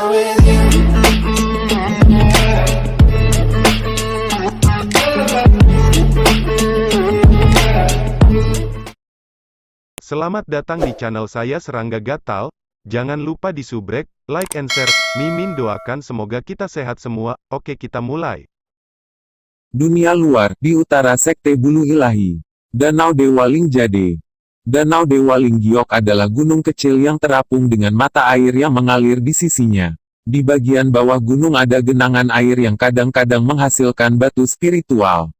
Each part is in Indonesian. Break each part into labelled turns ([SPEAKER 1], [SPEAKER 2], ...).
[SPEAKER 1] with you.
[SPEAKER 2] Selamat datang di channel saya Serangga Gatal. Jangan lupa di subrek, like and share. Mimin doakan semoga kita sehat semua. Oke, kita mulai.
[SPEAKER 3] Dunia luar, di utara Sekte Bulu Ilahi. Danau Dewa Lingjade. Danau Dewa Linggiok adalah gunung kecil yang terapung dengan mata air yang mengalir di sisinya. Di bagian bawah gunung ada genangan air yang kadang-kadang menghasilkan batu spiritual.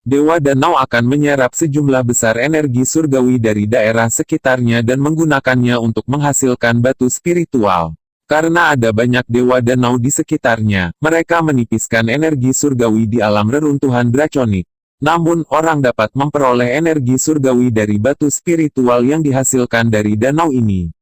[SPEAKER 3] Dewa Danau akan menyerap sejumlah besar energi surgawi dari daerah sekitarnya dan menggunakannya untuk menghasilkan batu spiritual. Karena ada banyak Dewa Danau di sekitarnya, mereka menipiskan energi surgawi di alam reruntuhan draconik. Namun, orang dapat memperoleh energi surgawi dari batu spiritual yang dihasilkan dari danau ini.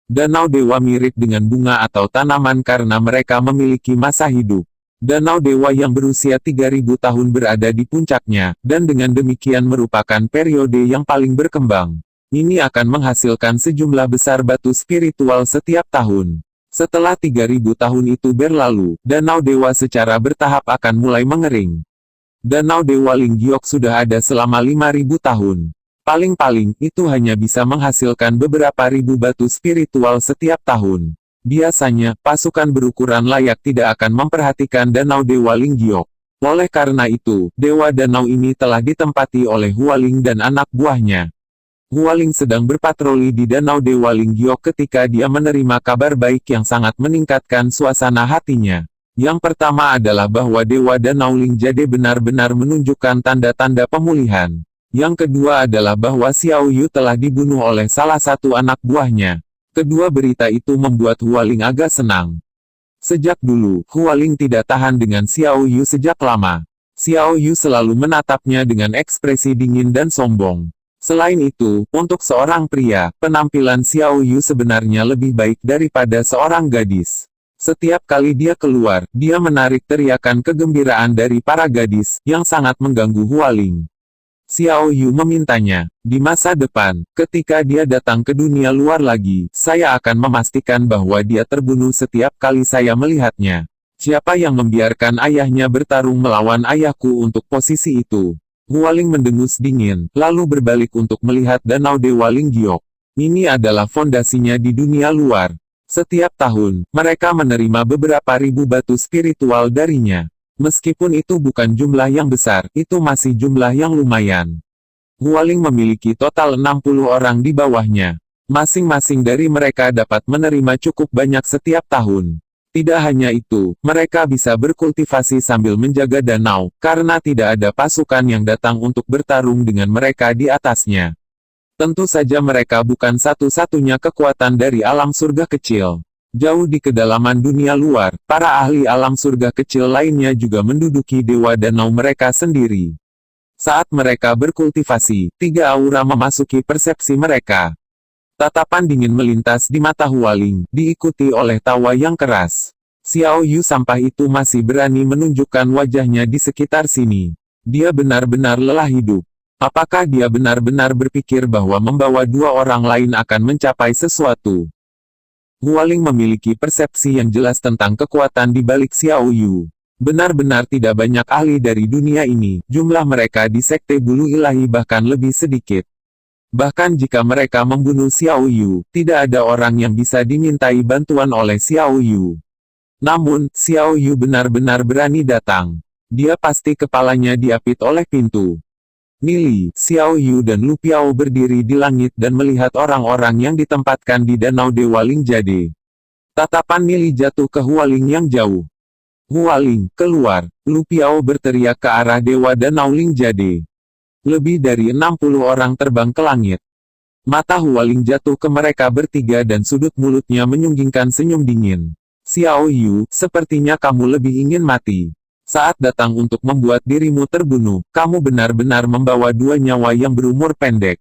[SPEAKER 3] Danau Dewa mirip dengan bunga atau tanaman karena mereka memiliki masa hidup. Danau Dewa yang berusia 3000 tahun berada di puncaknya, dan dengan demikian merupakan periode yang paling berkembang. Ini akan menghasilkan sejumlah besar batu spiritual setiap tahun. Setelah 3000 tahun itu berlalu, Danau Dewa secara bertahap akan mulai mengering. Danau Dewa Linggiok sudah ada selama 5000 tahun. Paling-paling, itu hanya bisa menghasilkan beberapa ribu batu spiritual setiap tahun. Biasanya, pasukan berukuran layak tidak akan memperhatikan Danau Dewa Linggiok. Oleh karena itu, Dewa Danau ini telah ditempati oleh Hualing dan anak buahnya. Hualing sedang berpatroli di Danau Dewa Linggiok ketika dia menerima kabar baik yang sangat meningkatkan suasana hatinya. Yang pertama adalah bahwa Dewa Danau Lingjade benar-benar menunjukkan tanda-tanda pemulihan. Yang kedua adalah bahwa Xiao Yu telah dibunuh oleh salah satu anak buahnya. Kedua berita itu membuat Hualing agak senang. Sejak dulu, Hualing tidak tahan dengan Xiao Yu sejak lama. Xiao Yu selalu menatapnya dengan ekspresi dingin dan sombong. Selain itu, untuk seorang pria, penampilan Xiao Yu sebenarnya lebih baik daripada seorang gadis. Setiap kali dia keluar, dia menarik teriakan kegembiraan dari para gadis, yang sangat mengganggu Hualing. Xiao Yu memintanya, di masa depan, ketika dia datang ke dunia luar lagi, saya akan memastikan bahwa dia terbunuh setiap kali saya melihatnya. Siapa yang membiarkan ayahnya bertarung melawan ayahku untuk posisi itu? Hualing mendengus dingin, lalu berbalik untuk melihat Danau Dewa Linggiok. Ini adalah fondasinya di dunia luar. Setiap tahun, mereka menerima beberapa ribu batu spiritual darinya. Meskipun itu bukan jumlah yang besar, itu masih jumlah yang lumayan. Hualing memiliki total 60 orang di bawahnya. Masing-masing dari mereka dapat menerima cukup banyak setiap tahun. Tidak hanya itu, mereka bisa berkultivasi sambil menjaga danau, karena tidak ada pasukan yang datang untuk bertarung dengan mereka di atasnya. Tentu saja mereka bukan satu-satunya kekuatan dari alam surga kecil. Jauh di kedalaman dunia luar, para ahli alam surga kecil lainnya juga menduduki Dewa Danau mereka sendiri. Saat mereka berkultivasi, 3 aura memasuki persepsi mereka. Tatapan dingin melintas di mata Hualing, diikuti oleh tawa yang keras. Xiao Yu sampah itu masih berani menunjukkan wajahnya di sekitar sini. Dia benar-benar lelah hidup. Apakah dia benar-benar berpikir bahwa membawa 2 orang lain akan mencapai sesuatu? Hualing memiliki persepsi yang jelas tentang kekuatan di balik Xiao Yu. Benar-benar tidak banyak ahli dari dunia ini, jumlah mereka di Sekte Bulu Ilahi bahkan lebih sedikit. Bahkan jika mereka membunuh Xiao Yu, tidak ada orang yang bisa dimintai bantuan oleh Xiao Yu. Namun, Xiao Yu benar-benar berani datang. Dia pasti kepalanya diapit oleh pintu. Nili, Xiao Yu dan Lu Piao berdiri di langit dan melihat orang-orang yang ditempatkan di Danau Dewa Lingjade. Tatapan Nili jatuh ke Hualing yang jauh. Hualing, keluar! Lu Piao berteriak ke arah Dewa Danau Lingjade. Lebih dari 60 orang terbang ke langit. Mata Hualing jatuh ke mereka bertiga dan sudut mulutnya menyunggingkan senyum dingin. Xiao Yu, sepertinya kamu lebih ingin mati. Saat datang untuk membuat dirimu terbunuh, kamu benar-benar membawa 2 nyawa yang berumur pendek.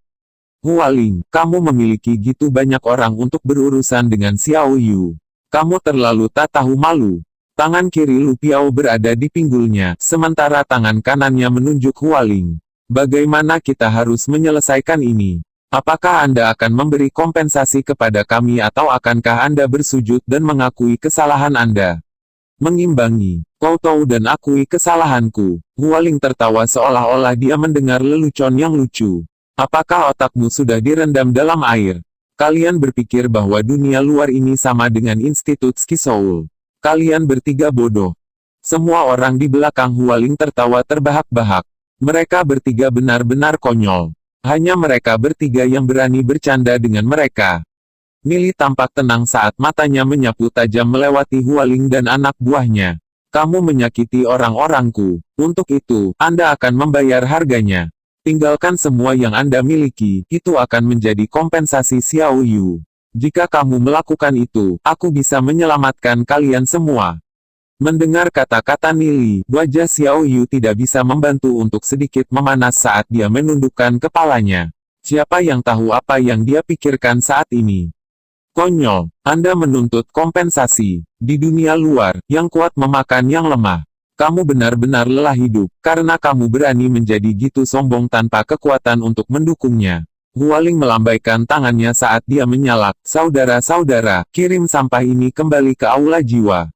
[SPEAKER 3] Hualing, kamu memiliki gitu banyak orang untuk berurusan dengan Xiao Yu. Kamu terlalu tak tahu malu. Tangan kiri Lu Piao berada di pinggulnya, sementara tangan kanannya menunjuk Hualing. Bagaimana kita harus menyelesaikan ini? Apakah Anda akan memberi kompensasi kepada kami atau akankah Anda bersujud dan mengakui kesalahan Anda? Mengimbangi, kau tahu dan akui kesalahanku. Hualing tertawa seolah-olah dia mendengar lelucon yang lucu. Apakah otakmu sudah direndam dalam air? Kalian berpikir bahwa dunia luar ini sama dengan Institut Skisoul. Kalian bertiga bodoh. Semua orang di belakang Hualing tertawa terbahak-bahak. Mereka bertiga benar-benar konyol. Hanya mereka bertiga yang berani bercanda dengan mereka. Nili tampak tenang saat matanya menyapu tajam melewati Hualing dan anak buahnya. Kamu menyakiti orang-orangku. Untuk itu, Anda akan membayar harganya. Tinggalkan semua yang Anda miliki, itu akan menjadi kompensasi Xiao Yu. Jika kamu melakukan itu, aku bisa menyelamatkan kalian semua. Mendengar kata-kata Nili, wajah Xiao Yu tidak bisa membantu untuk sedikit memanas saat dia menundukkan kepalanya. Siapa yang tahu apa yang dia pikirkan saat ini? Konyol, Anda menuntut kompensasi. Di dunia luar, yang kuat memakan yang lemah. Kamu benar-benar lelah hidup, karena kamu berani menjadi gitu sombong tanpa kekuatan untuk mendukungnya. Hualing melambaikan tangannya saat dia menyalak, saudara-saudara, kirim sampah ini kembali ke aula jiwa.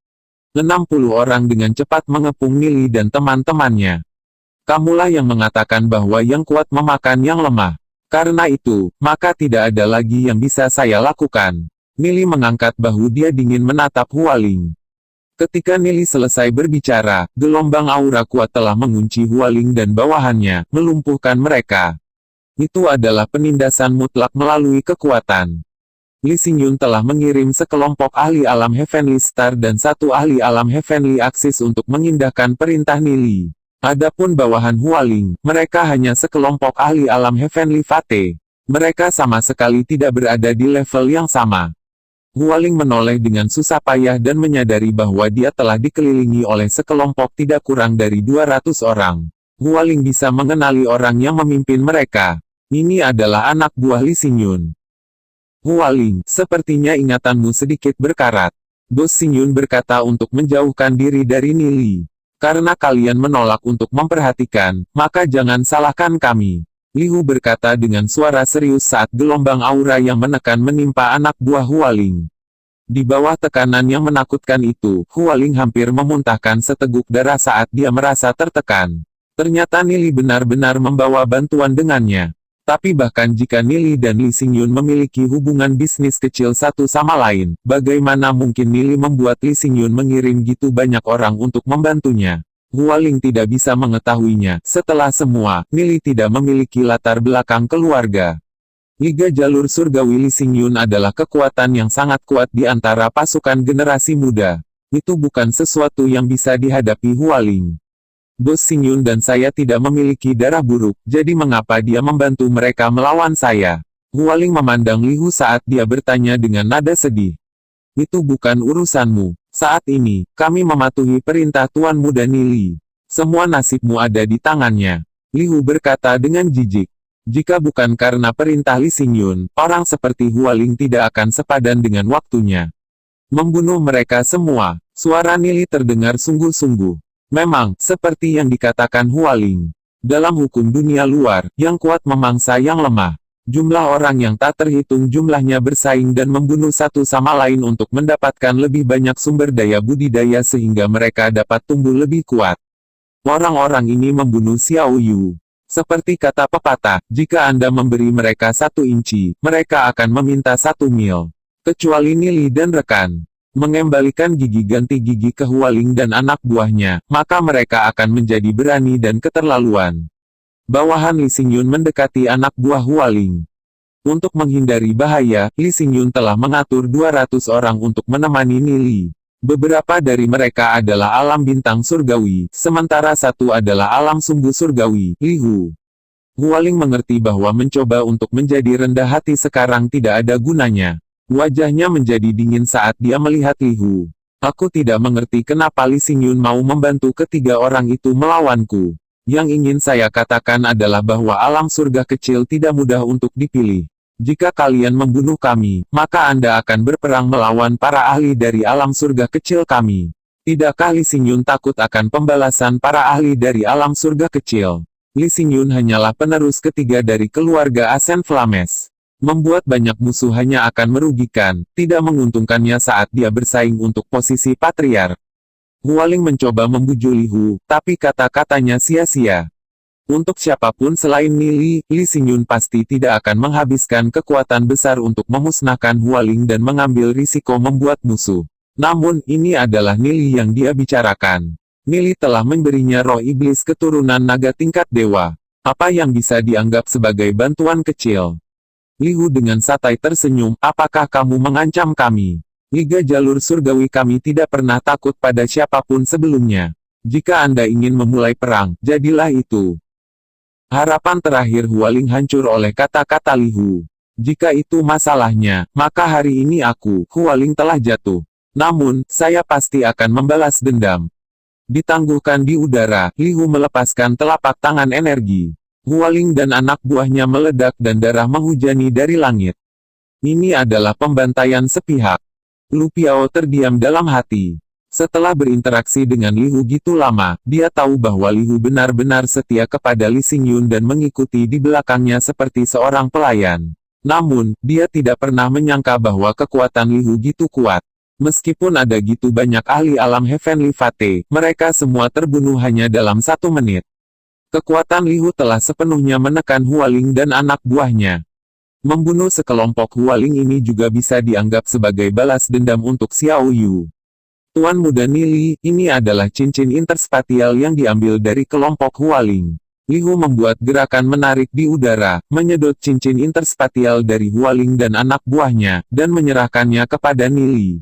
[SPEAKER 3] 60 orang dengan cepat mengepung Nili dan teman-temannya. Kamulah yang mengatakan bahwa yang kuat memakan yang lemah. Karena itu, maka tidak ada lagi yang bisa saya lakukan. Nili mengangkat bahu dia dingin menatap Hualing. Ketika Nili selesai berbicara, gelombang aura kuat telah mengunci Hualing dan bawahannya, melumpuhkan mereka. Itu adalah penindasan mutlak melalui kekuatan. Lee Xingyun telah mengirim sekelompok ahli alam Heavenly Star dan satu ahli alam Heavenly Axis untuk mengindahkan perintah Nili. Adapun bawahan Hualing, mereka hanya sekelompok ahli alam Heavenly Fate. Mereka sama sekali tidak berada di level yang sama. Hualing menoleh dengan susah payah dan menyadari bahwa dia telah dikelilingi oleh sekelompok tidak kurang dari 200 orang. Hualing bisa mengenali orang yang memimpin mereka. Ini adalah anak buah Lee Xingyun. Hualing, sepertinya ingatanmu sedikit berkarat. Bos Xingyun berkata untuk menjauhkan diri dari Nili. Karena kalian menolak untuk memperhatikan, maka jangan salahkan kami. Lihu berkata dengan suara serius saat gelombang aura yang menekan menimpa anak buah Hualing. Di bawah tekanan yang menakutkan itu, Hualing hampir memuntahkan seteguk darah saat dia merasa tertekan. Ternyata Nili benar-benar membawa bantuan dengannya. Tapi bahkan jika Nili dan Lee Xingyun memiliki hubungan bisnis kecil satu sama lain, bagaimana mungkin Nili membuat Lee Xingyun mengirim gitu banyak orang untuk membantunya? Hualing tidak bisa mengetahuinya. Setelah semua, Nili tidak memiliki latar belakang keluarga. Liga Jalur Surgawi Lee Xingyun adalah kekuatan yang sangat kuat di antara pasukan generasi muda. Itu bukan sesuatu yang bisa dihadapi Hualing. Bos Xingyun dan saya tidak memiliki darah buruk, jadi mengapa dia membantu mereka melawan saya? Hualing memandang Lihu saat dia bertanya dengan nada sedih. Itu bukan urusanmu. Saat ini, kami mematuhi perintah Tuan Muda Nili. Semua nasibmu ada di tangannya. Lihu berkata dengan jijik. Jika bukan karena perintah Lee Xingyun, orang seperti Hualing tidak akan sepadan dengan waktunya. Membunuh mereka semua. Suara Nili terdengar sungguh-sungguh. Memang, seperti yang dikatakan Hualing. Dalam hukum dunia luar, yang kuat memangsa yang lemah. Jumlah orang yang tak terhitung jumlahnya bersaing dan membunuh satu sama lain untuk mendapatkan lebih banyak sumber daya budidaya sehingga mereka dapat tumbuh lebih kuat. Orang-orang ini membunuh Xiao Yu. Seperti kata pepatah, jika Anda memberi mereka 1 inci, mereka akan meminta 1 mil. Kecuali Nili dan rekan. Mengembalikan gigi ganti gigi ke Hualing dan anak buahnya, maka mereka akan menjadi berani dan keterlaluan. Bawahan Lee Xingyun mendekati anak buah Hualing. Untuk menghindari bahaya, Lee Xingyun telah mengatur 200 orang untuk menemani Nili. Beberapa dari mereka adalah alam bintang surgawi, sementara satu adalah alam sumbu surgawi, Lihu. Hualing mengerti bahwa mencoba untuk menjadi rendah hati sekarang tidak ada gunanya. Wajahnya menjadi dingin saat dia melihat Lihu. Aku tidak mengerti kenapa Lee Xingyun mau membantu ketiga orang itu melawanku. Yang ingin saya katakan adalah bahwa alam surga kecil tidak mudah untuk dipilih. Jika kalian membunuh kami, maka Anda akan berperang melawan para ahli dari alam surga kecil kami. Tidakkah Lee Xingyun takut akan pembalasan para ahli dari alam surga kecil? Li Xingyun hanyalah penerus ketiga dari keluarga Asen Flames. Membuat banyak musuh hanya akan merugikan, tidak menguntungkannya saat dia bersaing untuk posisi patriark. Hualing mencoba membujuk Li Hu, tapi kata-katanya sia-sia. Untuk siapapun selain Li Xingyun pasti tidak akan menghabiskan kekuatan besar untuk memusnahkan Hualing dan mengambil risiko membuat musuh. Namun, ini adalah Li yang dia bicarakan. Li telah memberinya roh iblis keturunan naga tingkat dewa. Apa yang bisa dianggap sebagai bantuan kecil? Li Hu dengan santai tersenyum, apakah kamu mengancam kami? Liga Jalur Surgawi kami tidak pernah takut pada siapapun sebelumnya. Jika Anda ingin memulai perang, jadilah itu. Harapan terakhir Hualing hancur oleh kata-kata Li Hu. Jika itu masalahnya, maka hari ini aku, Hualing telah jatuh. Namun, saya pasti akan membalas dendam. Ditangguhkan di udara, Li Hu melepaskan telapak tangan energi. Hualing dan anak buahnya meledak dan darah menghujani dari langit. Ini adalah pembantaian sepihak. Lu Piao terdiam dalam hati. Setelah berinteraksi dengan Li Hu gitu lama, dia tahu bahwa Li Hu benar-benar setia kepada Li Xingyun dan mengikuti di belakangnya seperti seorang pelayan. Namun, dia tidak pernah menyangka bahwa kekuatan Li Hu gitu kuat. Meskipun ada gitu banyak ahli alam Heavenly Fate, mereka semua terbunuh hanya dalam 1 menit. Kekuatan Li Hu telah sepenuhnya menekan Hualing dan anak buahnya. Membunuh sekelompok Hualing ini juga bisa dianggap sebagai balas dendam untuk Xiao Yu. Tuan Muda Nili, ini adalah cincin interspatial yang diambil dari kelompok Hualing. Li Hu membuat gerakan menarik di udara, menyedot cincin interspatial dari Hualing dan anak buahnya, dan menyerahkannya kepada Nili.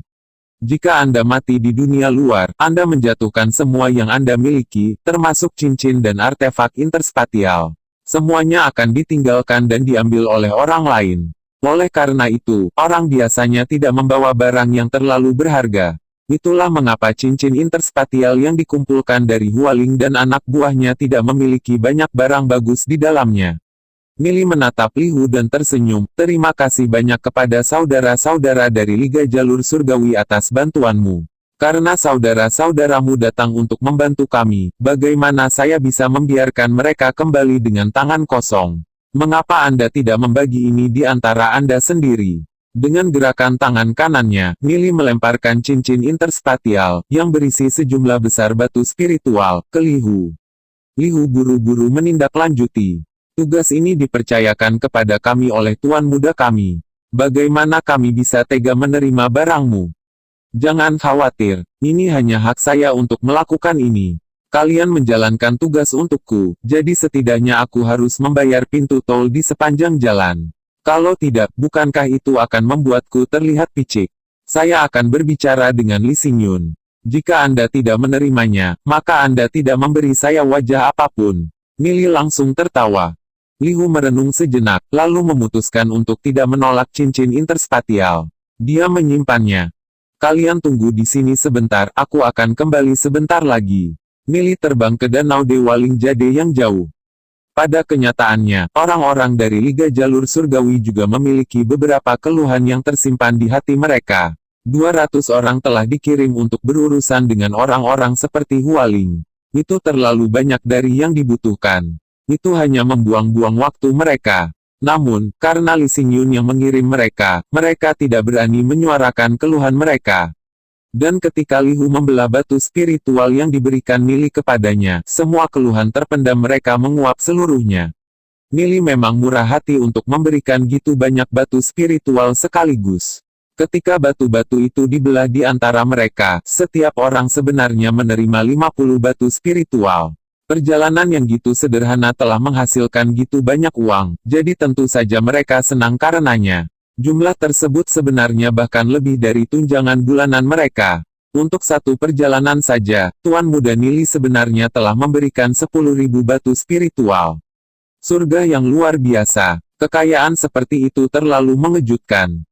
[SPEAKER 3] Jika Anda mati di dunia luar, Anda menjatuhkan semua yang Anda miliki, termasuk cincin dan artefak interspatial. Semuanya akan ditinggalkan dan diambil oleh orang lain. Oleh karena itu, orang biasanya tidak membawa barang yang terlalu berharga. Itulah mengapa cincin interspatial yang dikumpulkan dari Hualing dan anak buahnya tidak memiliki banyak barang bagus di dalamnya. Nili menatap Li Hu dan tersenyum, terima kasih banyak kepada saudara-saudara dari Liga Jalur Surgawi atas bantuanmu. Karena saudara-saudaramu datang untuk membantu kami, bagaimana saya bisa membiarkan mereka kembali dengan tangan kosong? Mengapa Anda tidak membagi ini di antara Anda sendiri? Dengan gerakan tangan kanannya, Nili melemparkan cincin interspatial, yang berisi sejumlah besar batu spiritual, ke Li Hu. Li Hu buru-buru menindaklanjuti. Tugas ini dipercayakan kepada kami oleh Tuan Muda kami. Bagaimana kami bisa tega menerima barangmu? Jangan khawatir, ini hanya hak saya untuk melakukan ini. Kalian menjalankan tugas untukku, jadi setidaknya aku harus membayar pintu tol di sepanjang jalan. Kalau tidak, bukankah itu akan membuatku terlihat picik? Saya akan berbicara dengan Li Xingyun. Jika Anda tidak menerimanya, maka Anda tidak memberi saya wajah apapun. Nili langsung tertawa. Li Hu merenung sejenak, lalu memutuskan untuk tidak menolak cincin interspatial. Dia menyimpannya. Kalian tunggu di sini sebentar, aku akan kembali sebentar lagi. Nili terbang ke Danau Dewaling Jade yang jauh. Pada kenyataannya, orang-orang dari Liga Jalur Surgawi juga memiliki beberapa keluhan yang tersimpan di hati mereka. 200 orang telah dikirim untuk berurusan dengan orang-orang seperti Hualing. Itu terlalu banyak dari yang dibutuhkan. Itu hanya membuang-buang waktu mereka. Namun, karena Li Xingyun yang mengirim mereka, mereka tidak berani menyuarakan keluhan mereka. Dan ketika Li Hu membelah batu spiritual yang diberikan Nili kepadanya, semua keluhan terpendam mereka menguap seluruhnya. Nili memang murah hati untuk memberikan gitu banyak batu spiritual sekaligus. Ketika batu-batu itu dibelah di antara mereka, setiap orang sebenarnya menerima 50 batu spiritual. Perjalanan yang gitu sederhana telah menghasilkan gitu banyak uang, jadi tentu saja mereka senang karenanya. Jumlah tersebut sebenarnya bahkan lebih dari tunjangan bulanan mereka. Untuk satu perjalanan saja, Tuan Muda Nili sebenarnya telah memberikan 10.000 batu spiritual. Surga yang luar biasa, kekayaan seperti itu terlalu mengejutkan.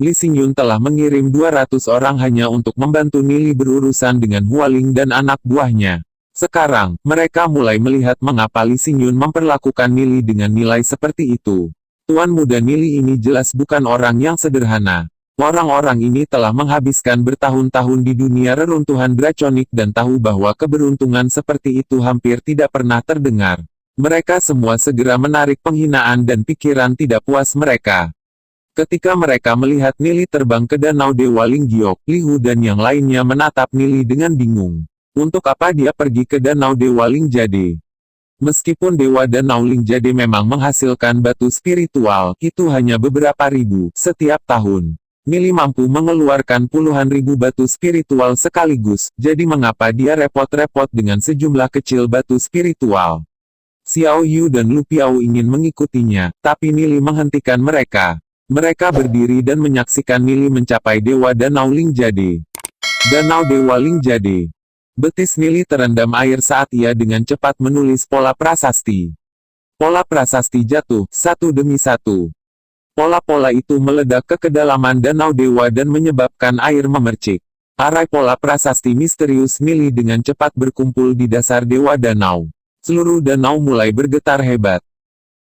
[SPEAKER 3] Li Xingyun telah mengirim 200 orang hanya untuk membantu Nili berurusan dengan Hualing dan anak buahnya. Sekarang, mereka mulai melihat mengapa Li Xingyun memperlakukan Nili dengan nilai seperti itu. Tuan Muda Nili ini jelas bukan orang yang sederhana. Orang-orang ini telah menghabiskan bertahun-tahun di dunia reruntuhan draconik dan tahu bahwa keberuntungan seperti itu hampir tidak pernah terdengar. Mereka semua segera menarik penghinaan dan pikiran tidak puas mereka. Ketika mereka melihat Nili terbang ke Danau Dewa Linggiok, Lihu dan yang lainnya menatap Nili dengan bingung. Untuk apa dia pergi ke Danau Dewa Lingjade? Meskipun Dewa Danau Lingjade memang menghasilkan batu spiritual, itu hanya beberapa ribu setiap tahun. Nili mampu mengeluarkan puluhan ribu batu spiritual sekaligus, jadi mengapa dia repot-repot dengan sejumlah kecil batu spiritual? Xiao Yu dan Lu Piao ingin mengikutinya, tapi Nili menghentikan mereka. Mereka berdiri dan menyaksikan Nili mencapai Dewa Danau Lingjade. Danau Dewa Lingjade. Betis Nili terendam air saat ia dengan cepat menulis pola prasasti. Pola prasasti jatuh, satu demi satu. Pola-pola itu meledak ke kedalaman Danau Dewa dan menyebabkan air memercik. Arai pola prasasti misterius Nili dengan cepat berkumpul di dasar Dewa Danau. Seluruh danau mulai bergetar hebat.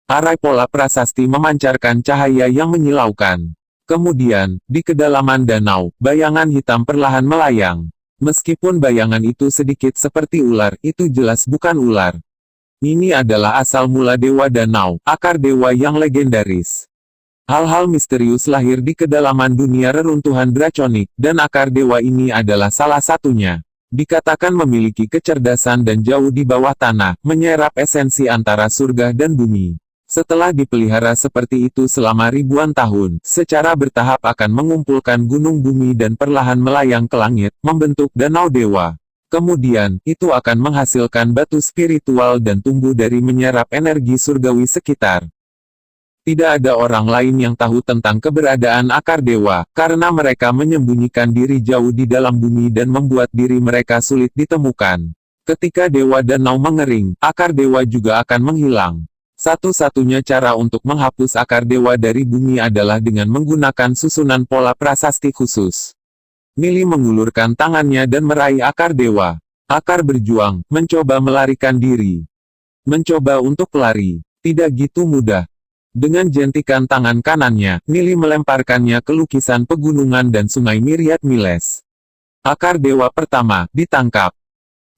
[SPEAKER 3] Arai pola prasasti memancarkan cahaya yang menyilaukan. Kemudian, di kedalaman danau, bayangan hitam perlahan melayang. Meskipun bayangan itu sedikit seperti ular, itu jelas bukan ular. Ini adalah asal mula Dewa Danau, akar dewa yang legendaris. Hal-hal misterius lahir di kedalaman dunia reruntuhan draconik, dan akar dewa ini adalah salah satunya. Dikatakan memiliki kecerdasan dan jauh di bawah tanah, menyerap esensi antara surga dan bumi. Setelah dipelihara seperti itu selama ribuan tahun, secara bertahap akan mengumpulkan gunung bumi dan perlahan melayang ke langit, membentuk danau dewa. Kemudian, itu akan menghasilkan batu spiritual dan tumbuh dari menyerap energi surgawi sekitar. Tidak ada orang lain yang tahu tentang keberadaan akar dewa, karena mereka menyembunyikan diri jauh di dalam bumi dan membuat diri mereka sulit ditemukan. Ketika Dewa Danau mengering, akar dewa juga akan menghilang. Satu-satunya cara untuk menghapus akar dewa dari bumi adalah dengan menggunakan susunan pola prasasti khusus. Nili mengulurkan tangannya dan meraih akar dewa. Akar berjuang, mencoba melarikan diri. Mencoba untuk lari. Tidak gitu mudah. Dengan jentikan tangan kanannya, Nili melemparkannya ke lukisan pegunungan dan sungai Myriad Miles. Akar dewa pertama, ditangkap.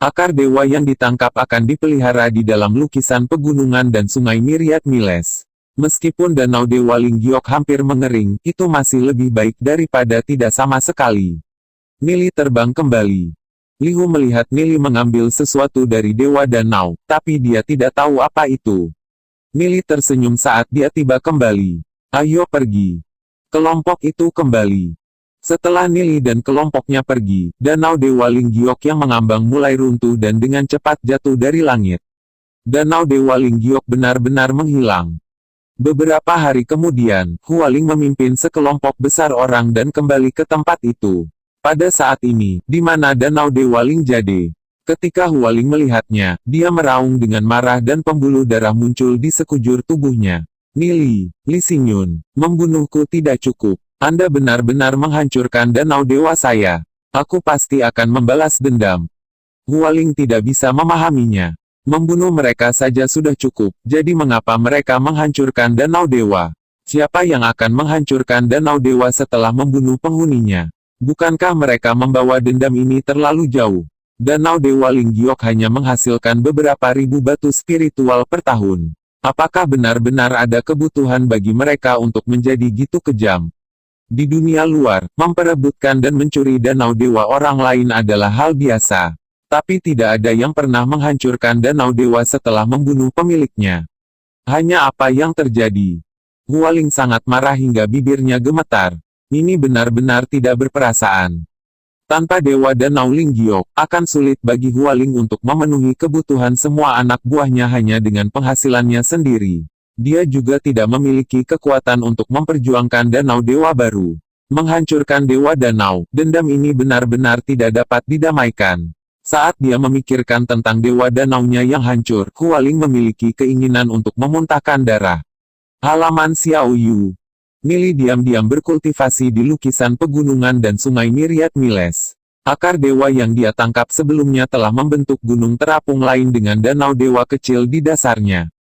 [SPEAKER 3] Akar dewa yang ditangkap akan dipelihara di dalam lukisan pegunungan dan sungai Myriad Miles. Meskipun Danau Dewa Linggiok hampir mengering, itu masih lebih baik daripada tidak sama sekali. Nili terbang kembali. Lihu melihat Nili mengambil sesuatu dari Dewa Danau, tapi dia tidak tahu apa itu. Nili tersenyum saat dia tiba kembali. Ayo pergi. Kelompok itu kembali. Setelah Nili dan kelompoknya pergi, Danau Dewa Linggiok yang mengambang mulai runtuh dan dengan cepat jatuh dari langit. Danau Dewa Linggiok benar-benar menghilang. Beberapa hari kemudian, Hualing memimpin sekelompok besar orang dan kembali ke tempat itu. Pada saat ini, di mana Danau Dewa Lingjade. Ketika Hualing melihatnya, dia meraung dengan marah dan pembuluh darah muncul di sekujur tubuhnya. Nili, Li Xingyun, membunuhku tidak cukup. Anda benar-benar menghancurkan danau dewa saya. Aku pasti akan membalas dendam. Hualing tidak bisa memahaminya. Membunuh mereka saja sudah cukup, jadi mengapa mereka menghancurkan danau dewa? Siapa yang akan menghancurkan danau dewa setelah membunuh penghuninya? Bukankah mereka membawa dendam ini terlalu jauh? Danau Dewa Linggiok hanya menghasilkan beberapa ribu batu spiritual per tahun. Apakah benar-benar ada kebutuhan bagi mereka untuk menjadi gitu kejam? Di dunia luar, memperebutkan dan mencuri danau dewa orang lain adalah hal biasa. Tapi tidak ada yang pernah menghancurkan danau dewa setelah membunuh pemiliknya. Hanya apa yang terjadi? Hualing sangat marah hingga bibirnya gemetar. Ini benar-benar tidak berperasaan. Tanpa Dewa Danau Linggiok, akan sulit bagi Hualing untuk memenuhi kebutuhan semua anak buahnya hanya dengan penghasilannya sendiri. Dia juga tidak memiliki kekuatan untuk memperjuangkan danau dewa baru. Menghancurkan Dewa Danau, dendam ini benar-benar tidak dapat didamaikan. Saat dia memikirkan tentang Dewa Danaunya yang hancur, Hualing memiliki keinginan untuk memuntahkan darah. Halaman Xiao Yu. Nili diam-diam berkultivasi di lukisan pegunungan dan sungai Myriad Miles. Akar dewa yang dia tangkap sebelumnya telah membentuk gunung terapung lain dengan danau dewa kecil di dasarnya.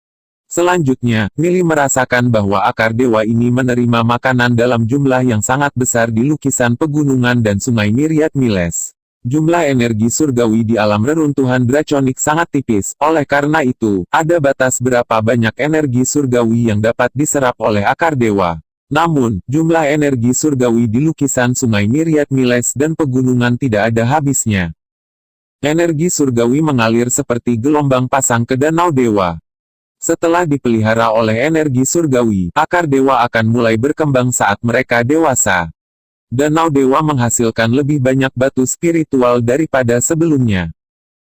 [SPEAKER 3] Selanjutnya, Nili merasakan bahwa akar dewa ini menerima makanan dalam jumlah yang sangat besar di lukisan pegunungan dan sungai Myriad Miles. Jumlah energi surgawi di alam reruntuhan draconik sangat tipis, oleh karena itu, ada batas berapa banyak energi surgawi yang dapat diserap oleh akar dewa. Namun, jumlah energi surgawi di lukisan sungai Myriad Miles dan pegunungan tidak ada habisnya. Energi surgawi mengalir seperti gelombang pasang ke danau dewa. Setelah dipelihara oleh energi surgawi, akar dewa akan mulai berkembang saat mereka dewasa. Danau dewa menghasilkan lebih banyak batu spiritual daripada sebelumnya.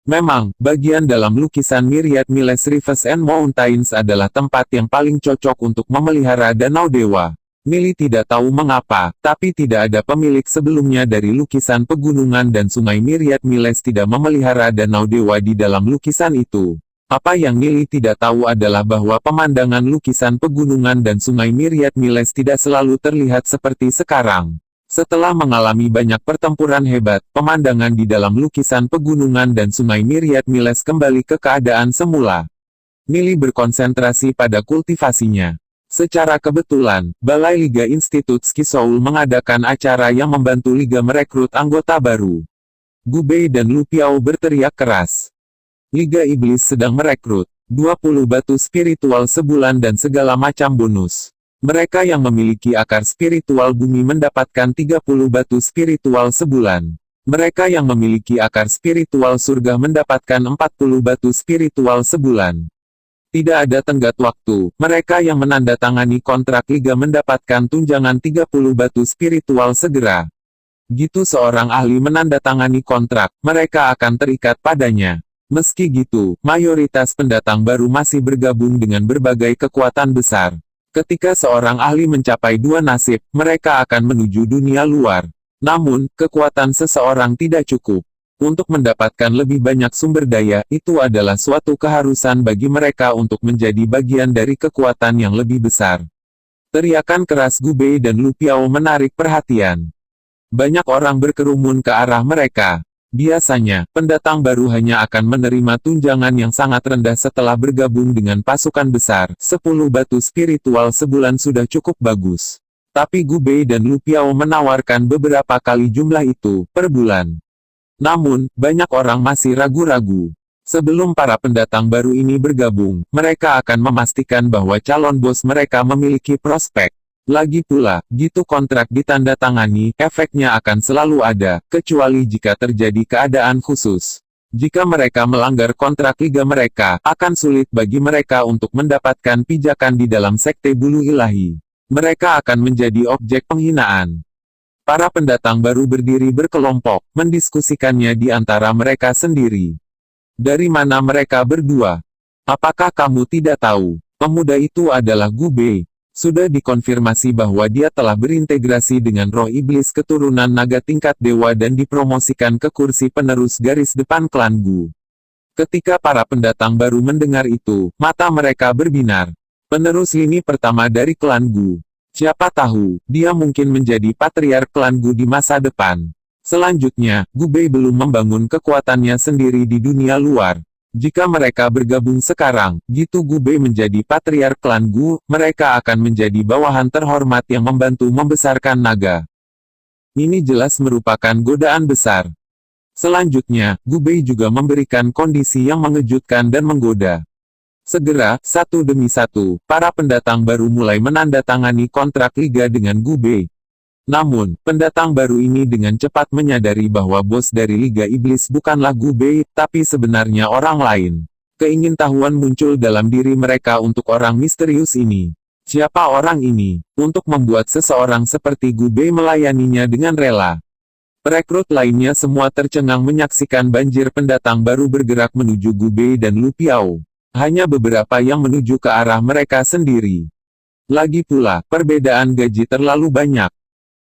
[SPEAKER 3] Memang, bagian dalam lukisan Myriad Miles Rivers and Mountains adalah tempat yang paling cocok untuk memelihara danau dewa. Millie tidak tahu mengapa, tapi tidak ada pemilik sebelumnya dari lukisan pegunungan dan sungai Myriad Miles tidak memelihara danau dewa di dalam lukisan itu. Apa yang Millie tidak tahu adalah bahwa pemandangan lukisan pegunungan dan sungai Myriad Miles tidak selalu terlihat seperti sekarang. Setelah mengalami banyak pertempuran hebat, pemandangan di dalam lukisan pegunungan dan sungai Myriad Miles kembali ke keadaan semula. Millie berkonsentrasi pada kultivasinya. Secara kebetulan, Balai Liga Institut Ski Seoul mengadakan acara yang membantu Liga merekrut anggota baru. Gu Bei dan Lu Piao berteriak keras. Liga Iblis sedang merekrut 20 batu spiritual sebulan dan segala macam bonus. Mereka yang memiliki akar spiritual bumi mendapatkan 30 batu spiritual sebulan. Mereka yang memiliki akar spiritual surga mendapatkan 40 batu spiritual sebulan. Tidak ada tenggat waktu, mereka yang menandatangani kontrak liga mendapatkan tunjangan 30 batu spiritual segera. Gitu seorang ahli menandatangani kontrak, mereka akan terikat padanya. Meski gitu, mayoritas pendatang baru masih bergabung dengan berbagai kekuatan besar. Ketika seorang ahli mencapai 2 nasib, mereka akan menuju dunia luar. Namun, kekuatan seseorang tidak cukup. Untuk mendapatkan lebih banyak sumber daya, itu adalah suatu keharusan bagi mereka untuk menjadi bagian dari kekuatan yang lebih besar. Teriakan keras Gu Bei dan Lu Piao menarik perhatian. Banyak orang berkerumun ke arah mereka. Biasanya, pendatang baru hanya akan menerima tunjangan yang sangat rendah setelah bergabung dengan pasukan besar. 10 batu spiritual sebulan sudah cukup bagus. Tapi Gu Bei dan Lu Piao menawarkan beberapa kali jumlah itu, per bulan. Namun, banyak orang masih ragu-ragu. Sebelum para pendatang baru ini bergabung, mereka akan memastikan bahwa calon bos mereka memiliki prospek. Lagi pula, gitu kontrak ditandatangani, efeknya akan selalu ada, kecuali jika terjadi keadaan khusus. Jika mereka melanggar kontrak liga mereka, akan sulit bagi mereka untuk mendapatkan pijakan di dalam sekte bulu ilahi. Mereka akan menjadi objek penghinaan. Para pendatang baru berdiri berkelompok, mendiskusikannya di antara mereka sendiri. Dari mana mereka berdua? Apakah kamu tidak tahu? Pemuda itu adalah Gu Bei. Sudah dikonfirmasi bahwa dia telah berintegrasi dengan roh iblis keturunan naga tingkat dewa dan dipromosikan ke kursi penerus garis depan klan Gu. Ketika para pendatang baru mendengar itu, mata mereka berbinar. Penerus lini pertama dari klan Gu. Siapa tahu, dia mungkin menjadi patriark klan Gu di masa depan. Selanjutnya, Gu Bei belum membangun kekuatannya sendiri di dunia luar. Jika mereka bergabung sekarang, gitu Gu Bei menjadi patriark klan Gu, mereka akan menjadi bawahan terhormat yang membantu membesarkan naga. Ini jelas merupakan godaan besar. Selanjutnya, Gu Bei juga memberikan kondisi yang mengejutkan dan menggoda. Segera, satu demi satu, para pendatang baru mulai menandatangani kontrak liga dengan Gu Bei. Namun, pendatang baru ini dengan cepat menyadari bahwa bos dari Liga Iblis bukanlah Gu Bei, tapi sebenarnya orang lain. Keingintahuan muncul dalam diri mereka untuk orang misterius ini. Siapa orang ini? Untuk membuat seseorang seperti Gu Bei melayaninya dengan rela. Perekrut lainnya semua tercengang menyaksikan banjir pendatang baru bergerak menuju Gu Bei dan Lu Piao. Hanya beberapa yang menuju ke arah mereka sendiri. Lagi pula, perbedaan gaji terlalu banyak.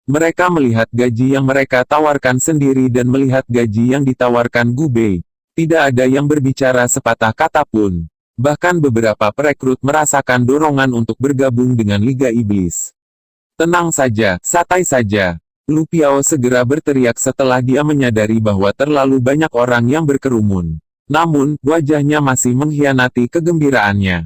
[SPEAKER 3] Mereka melihat gaji yang mereka tawarkan sendiri dan melihat gaji yang ditawarkan Gu Bei. Tidak ada yang berbicara sepatah kata pun. Bahkan beberapa perekrut merasakan dorongan untuk bergabung dengan Liga Iblis. Tenang saja, santai saja. Lu Piao segera berteriak setelah dia menyadari bahwa terlalu banyak orang yang berkerumun. Namun, wajahnya masih mengkhianati kegembiraannya.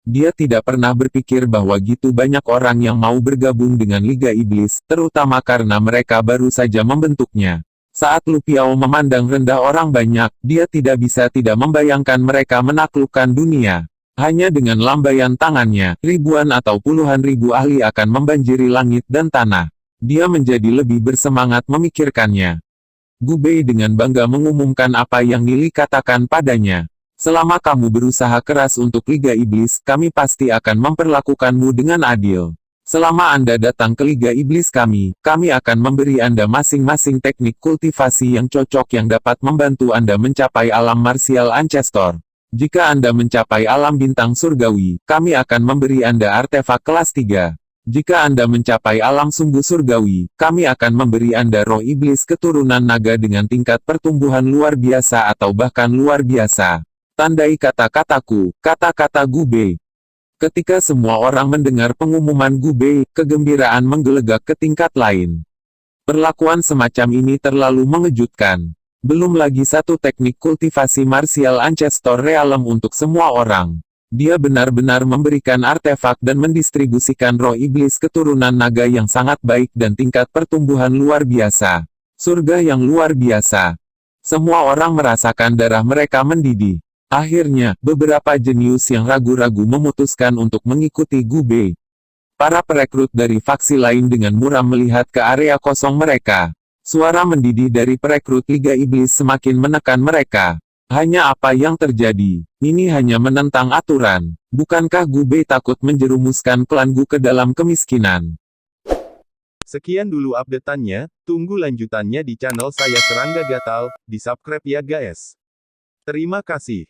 [SPEAKER 3] Dia tidak pernah berpikir bahwa gitu banyak orang yang mau bergabung dengan Liga Iblis, terutama karena mereka baru saja membentuknya. Saat Lu Piao memandang rendah orang banyak, dia tidak bisa tidak membayangkan mereka menaklukkan dunia. Hanya dengan lambaian tangannya, ribuan atau puluhan ribu ahli akan membanjiri langit dan tanah. Dia menjadi lebih bersemangat memikirkannya. Gu Bei dengan bangga mengumumkan apa yang Nili katakan padanya. Selama kamu berusaha keras untuk Liga Iblis, kami pasti akan memperlakukanmu dengan adil. Selama Anda datang ke Liga Iblis kami akan memberi Anda masing-masing teknik kultivasi yang cocok yang dapat membantu Anda mencapai alam martial ancestor. Jika Anda mencapai alam bintang surgawi, kami akan memberi Anda artefak kelas 3. Jika Anda mencapai alam sungguh surgawi, kami akan memberi Anda roh iblis keturunan naga dengan tingkat pertumbuhan luar biasa atau bahkan luar biasa. Tandai kata-kataku, kata-kata Gu Bei. Ketika semua orang mendengar pengumuman Gu Bei, kegembiraan menggelegak ke tingkat lain. Perlakuan semacam ini terlalu mengejutkan. Belum lagi satu teknik kultivasi martial ancestor realem untuk semua orang. Dia benar-benar memberikan artefak dan mendistribusikan roh iblis keturunan naga yang sangat baik dan tingkat pertumbuhan luar biasa. Surga yang luar biasa. Semua orang merasakan darah mereka mendidih. Akhirnya, beberapa jenius yang ragu-ragu memutuskan untuk mengikuti Gu Bei. Para perekrut dari faksi lain dengan muram melihat ke area kosong mereka. Suara mendidih dari perekrut Liga Iblis semakin menekan mereka. Hanya apa yang terjadi? Ini hanya menentang aturan. Bukankah Gu Bei takut menjerumuskan klan Gu ke dalam kemiskinan?
[SPEAKER 2] Sekian dulu update-annya, tunggu lanjutannya di channel saya Serangga Gatal, di subscribe ya guys. Terima kasih.